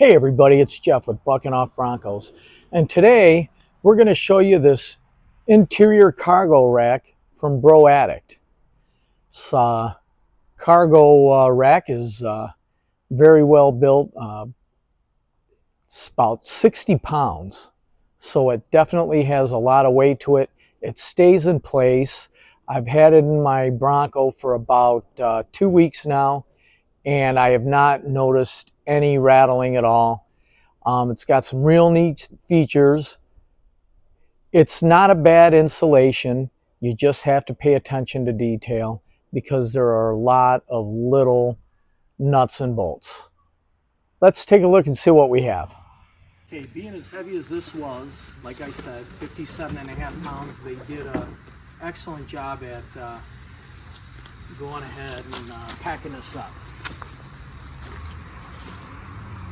Hey everybody, it's Jeff with Bucking Off Broncos, and today we're going to show you this interior cargo rack from Broaddict. This cargo rack is very well built. It's about 60 pounds, so it definitely has a lot of weight to it. It stays in place. I've had it in my Bronco for about 2 weeks now, and I have not noticed any rattling at all. It's got some real neat features. It's not a bad insulation. You just have to pay attention to detail because there are a lot of little nuts and bolts. Let's take a look and see what we have. Okay, being as heavy as this was, like I said, 57.5 pounds, they did an excellent job at going ahead and packing this up.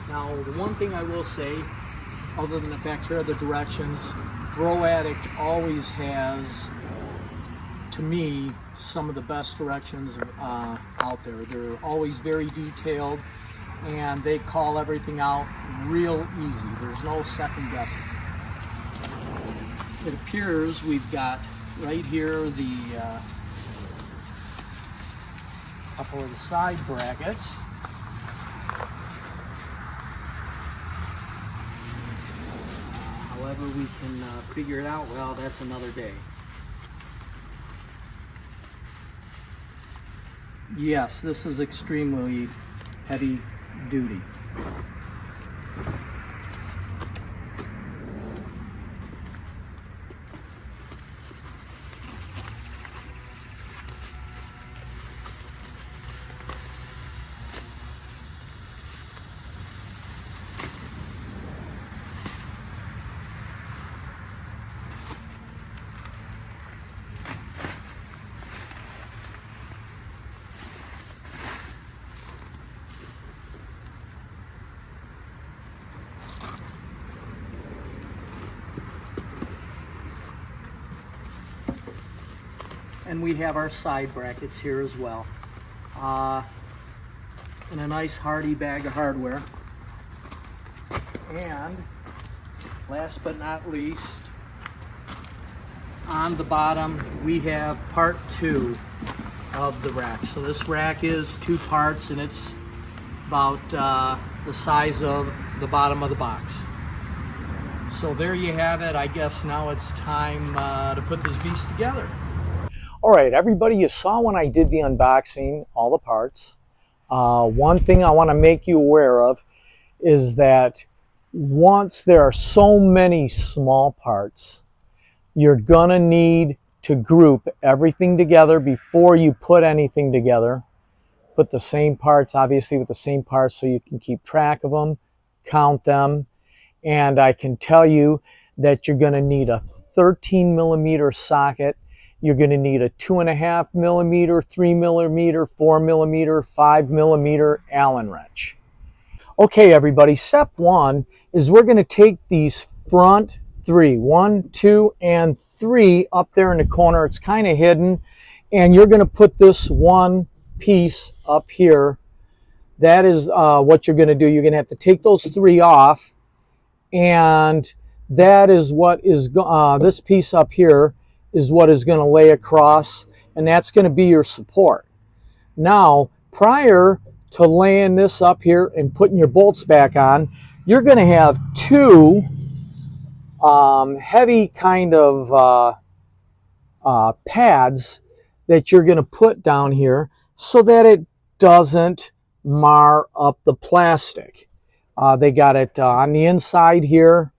Now, the one thing I will say, other than the fact here are the directions, Broaddict always has, to me, some of the best directions out there. They're always very detailed, and they call everything out real easy. There's no second guessing. It appears we've got right here the couple of the side brackets. However we can figure it out, well, that's another day. Yes, this is extremely heavy duty. And we have our side brackets here as well. And a nice hardy bag of hardware. And last but not least, on the bottom we have part 2 of the rack. So this rack is 2 parts, and it's about the size of the bottom of the box. So there you have it. I guess now it's time to put this beast together. All right, everybody, you saw when I did the unboxing, all the parts. One thing I want to make you aware of is that once there are so many small parts, you're going to need to group everything together before you put anything together. Put the same parts, obviously, with the same parts so you can keep track of them, count them. And I can tell you that you're going to need a 13mm socket. You're going to need a 2.5mm, 3mm, 4mm, 5mm Allen wrench. Okay, everybody, step 1 is we're going to take these front 3, 1, 2, and 3 up there in the corner. It's kind of hidden, and you're going to put this one piece up here. That is what you're going to do. You're going to have to take those 3 off, and that is what is this piece up here is what is going to lay across, and that's going to be your support. Now, prior to laying this up here and putting your bolts back on, you're going to have 2 heavy kind of pads that you're going to put down here so that it doesn't mar up the plastic. They got it on the inside here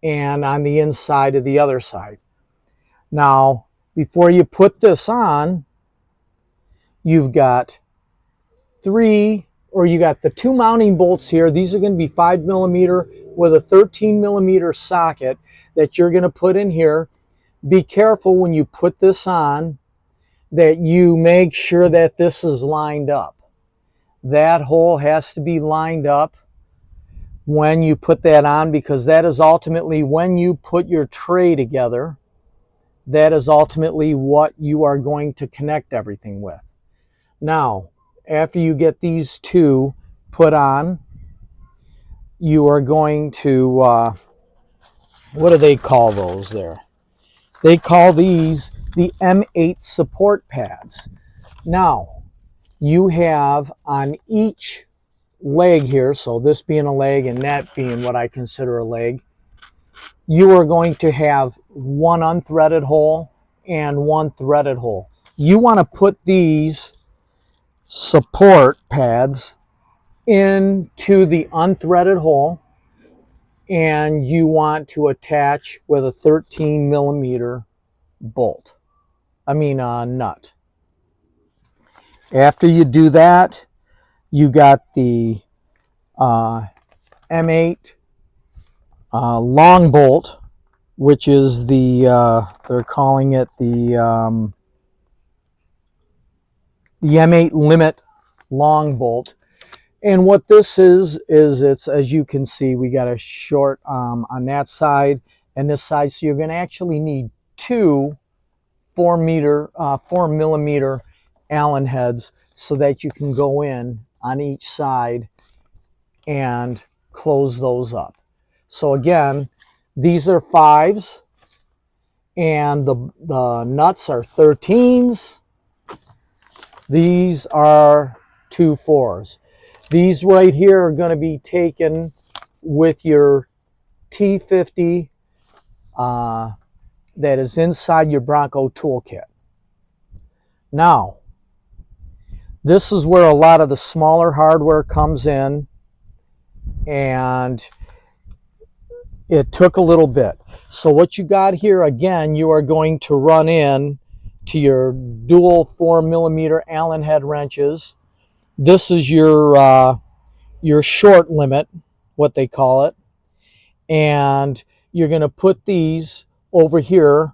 and on the inside of the other side. Now, before you put this on, you've got the 2 mounting bolts here. These are going to be 5mm with a 13mm socket that you're going to put in here. Be careful when you put this on that you make sure that this is lined up. That hole has to be lined up when you put that on, because that is ultimately when you put your tray together. That is ultimately what you are going to connect everything with. Now, after you get these 2 put on, you are going to, what do they call those there? They call these the M8 support pads. Now, you have on each leg here, so this being a leg and that being what I consider a leg, you are going to have one unthreaded hole and one threaded hole. You want to put these support pads into the unthreaded hole, and you want to attach with a 13 millimeter bolt. Nut. After you do that, you got the M8 long bolt, which is the, they're calling it the M8 limit long bolt. And what this is it's, as you can see, we got a short on that side and this side, so you're going to actually need two 4 millimeter Allen heads so that you can go in on each side and close those up. So again, these are 5s and the nuts are 13s. These are 2 4s. These right here are going to be taken with your T50 that is inside your Bronco toolkit. Now, this is where a lot of the smaller hardware comes in, and it took a little bit. So what you got here, again, you are going to run in to your dual 4 millimeter Allen head wrenches. This is your short limit, what they call it, and you're going to put these over here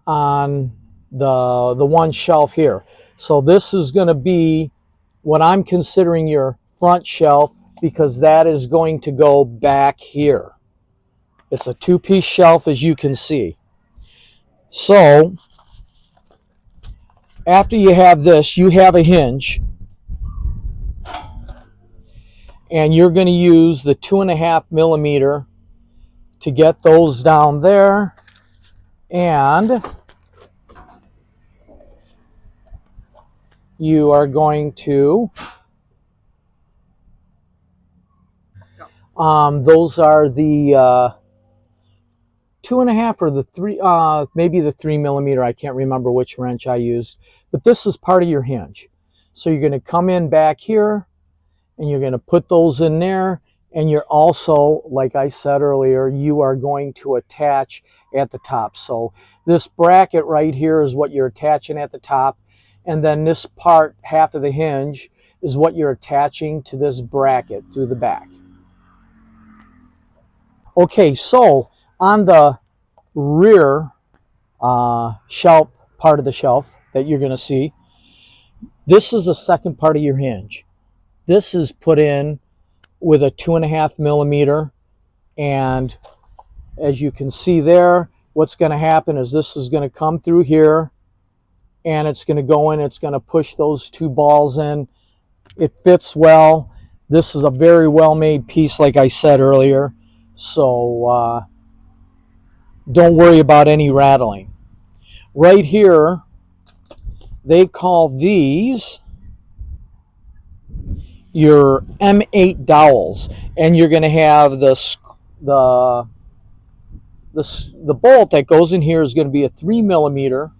on the one shelf here. So this is going to be what I'm considering your front shelf, because that is going to go back here. It's a 2-piece shelf, as you can see. So after you have this, you have a hinge, and you're going to use the 2.5 millimeter to get those down there, and you are going to those are the 2.5 or the 3, maybe the 3 millimeter. I can't remember which wrench I used, but this is part of your hinge. So you're going to come in back here and you're going to put those in there, and you're also, like I said earlier, you are going to attach at the top. So this bracket right here is what you're attaching at the top, and then this part, half of the hinge, is what you're attaching to this bracket through the back. Okay, so on the rear shelf, part of the shelf that you're going to see, this is the second part of your hinge. This is put in with a 2.5 millimeter, and as you can see there, what's going to happen is this is going to come through here, and it's going to go in, it's going to push those 2 balls in. It fits well. This is a very well made piece, like I said earlier, so don't worry about any rattling. Right here, they call these your M8 dowels, and you're going to have the bolt that goes in here is going to be a 3 millimeter,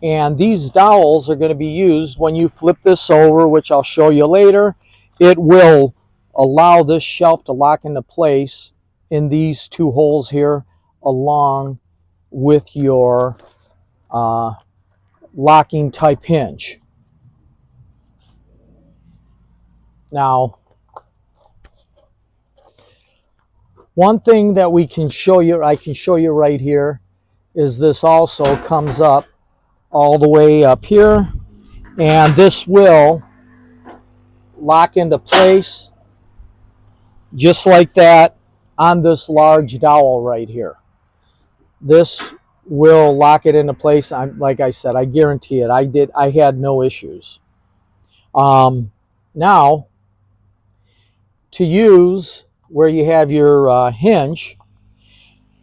and these dowels are going to be used when you flip this over, which I'll show you later. It will allow this shelf to lock into place in these 2 holes here, along with your locking type hinge. Now, one thing that I can show you right here, is this also comes up all the way up here, and this will lock into place just like that on this large dowel right here. This will lock it into place. Like I said, I guarantee it. I had no issues. Now, to use where you have your hinge,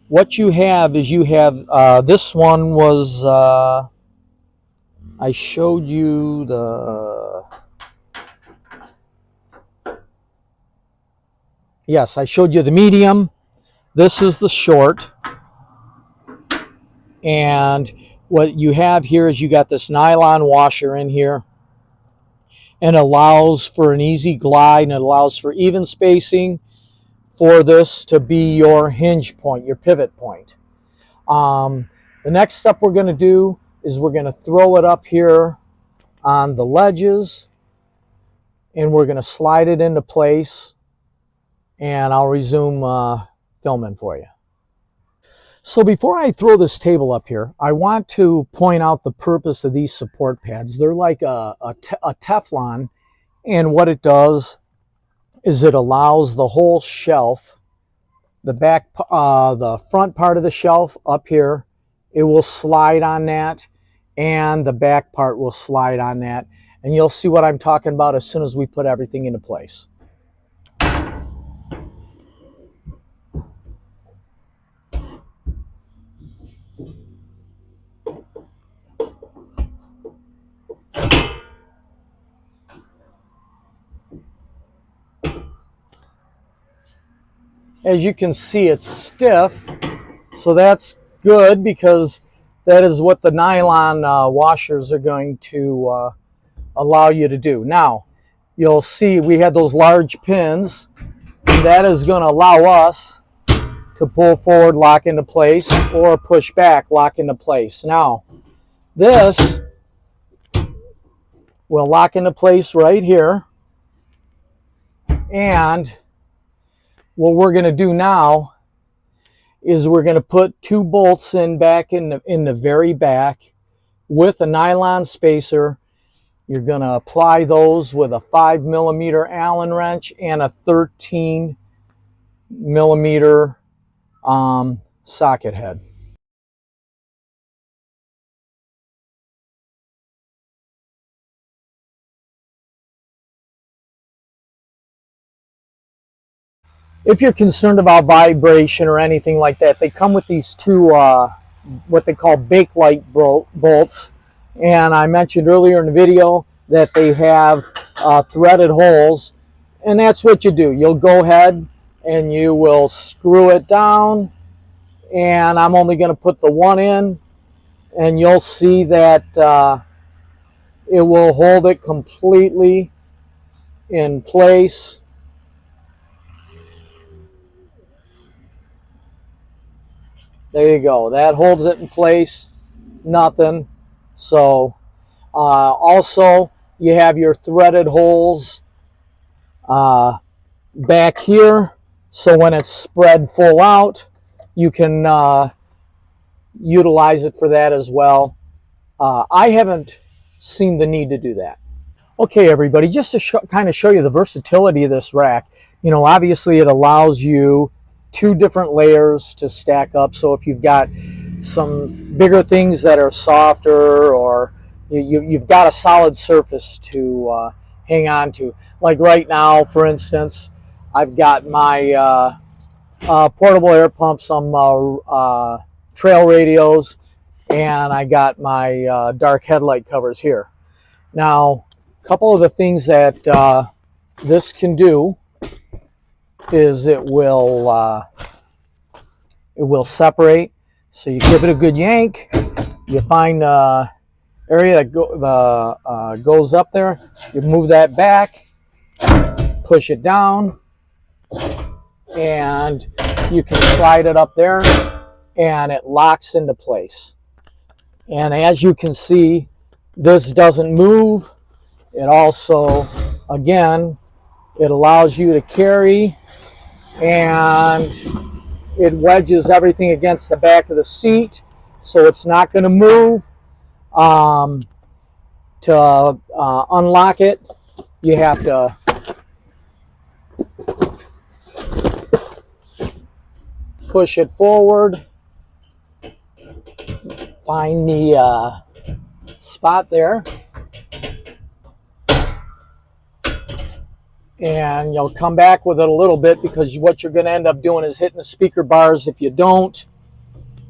what you have is you have, this one was, I showed you yes, I showed you the medium. This is the short. And what you have here is you got this nylon washer in here, and allows for an easy glide, and it allows for even spacing for this to be your hinge point, your pivot point. The next step we're going to do is we're going to throw it up here on the ledges, and we're going to slide it into place, and I'll resume filming for you. So before I throw this table up here, I want to point out the purpose of these support pads. They're like a Teflon, and what it does is it allows the whole shelf, the front part of the shelf up here, it will slide on that, and the back part will slide on that. And you'll see what I'm talking about as soon as we put everything into place. As you can see, it's stiff, so that's good because that is what the nylon washers are going to allow you to do. Now, you'll see we had those large pins, and that is going to allow us to pull forward, lock into place, or push back, lock into place. Now, this will lock into place right here, and what we're going to do now is we're going to put 2 bolts in back in the very back with a nylon spacer. You're going to apply those with a 5mm Allen wrench and a 13mm socket head. If you're concerned about vibration or anything like that, they come with these 2 what they call Bakelite bolts, and I mentioned earlier in the video that they have threaded holes, and that's what you do. You'll go ahead and you will screw it down, and I'm only going to put the 1 in, and you'll see that it will hold it completely in place. There you go. That holds it in place. Nothing. So also you have your threaded holes back here, so when it's spread full out, you can utilize it for that as well. I haven't seen the need to do that. Okay, everybody, just to kind of show you the versatility of this rack, you know, obviously it allows you 2 different layers to stack up. So if you've got some bigger things that are softer, or you've got a solid surface to hang on to. Like right now, for instance, I've got my portable air pump, some trail radios, and I got my dark headlight covers here. Now, a couple of the things that this can do is it will separate. So you give it a good yank, you find the area that goes up there, you move that back, push it down, and you can slide it up there, and it locks into place. And as you can see, this doesn't move. It also, again, it allows you to carry, and it wedges everything against the back of the seat, so it's not going to move. To unlock it, you have to push it forward, find the spot there, and you'll come back with it a little bit, because what you're going to end up doing is hitting the speaker bars if you don't,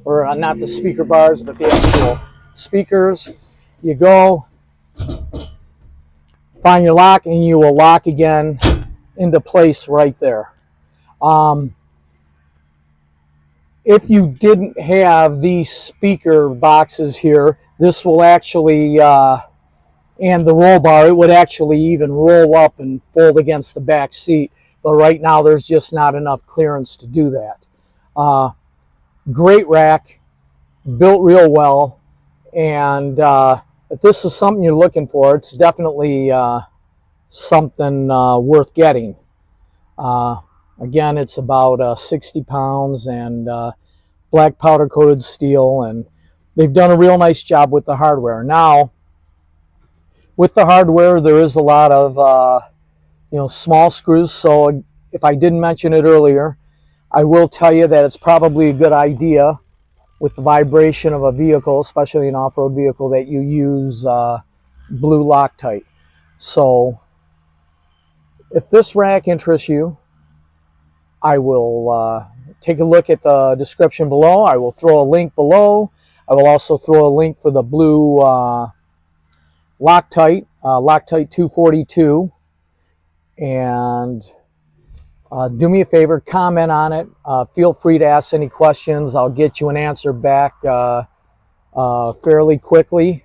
or not the speaker bars, but the actual speakers. You go, find your lock, and you will lock again into place right there. If you didn't have these speaker boxes here, this will actually, and the roll bar, it would actually even roll up and fold against the back seat. But right now there's just not enough clearance to do that. Great rack, built real well, and if this is something you're looking for, it's definitely something worth getting. Again, it's about 60 pounds and black powder coated steel, and they've done a real nice job with the hardware. Now, with the hardware, there is a lot of small screws, so if I didn't mention it earlier, I will tell you that it's probably a good idea with the vibration of a vehicle, especially an off-road vehicle, that you use blue Loctite. So if this rack interests you, I will take a look at the description below. I will throw a link below. I will also throw a link for the blue Loctite, Loctite 242. And do me a favor, comment on it. Feel free to ask any questions. I'll get you an answer back fairly quickly.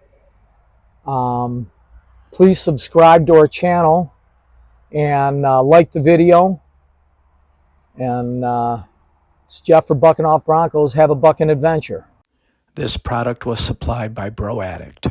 Please subscribe to our channel and like the video. And it's Jeff for Bucking Off Broncos. Have a bucking adventure. This product was supplied by Broaddict.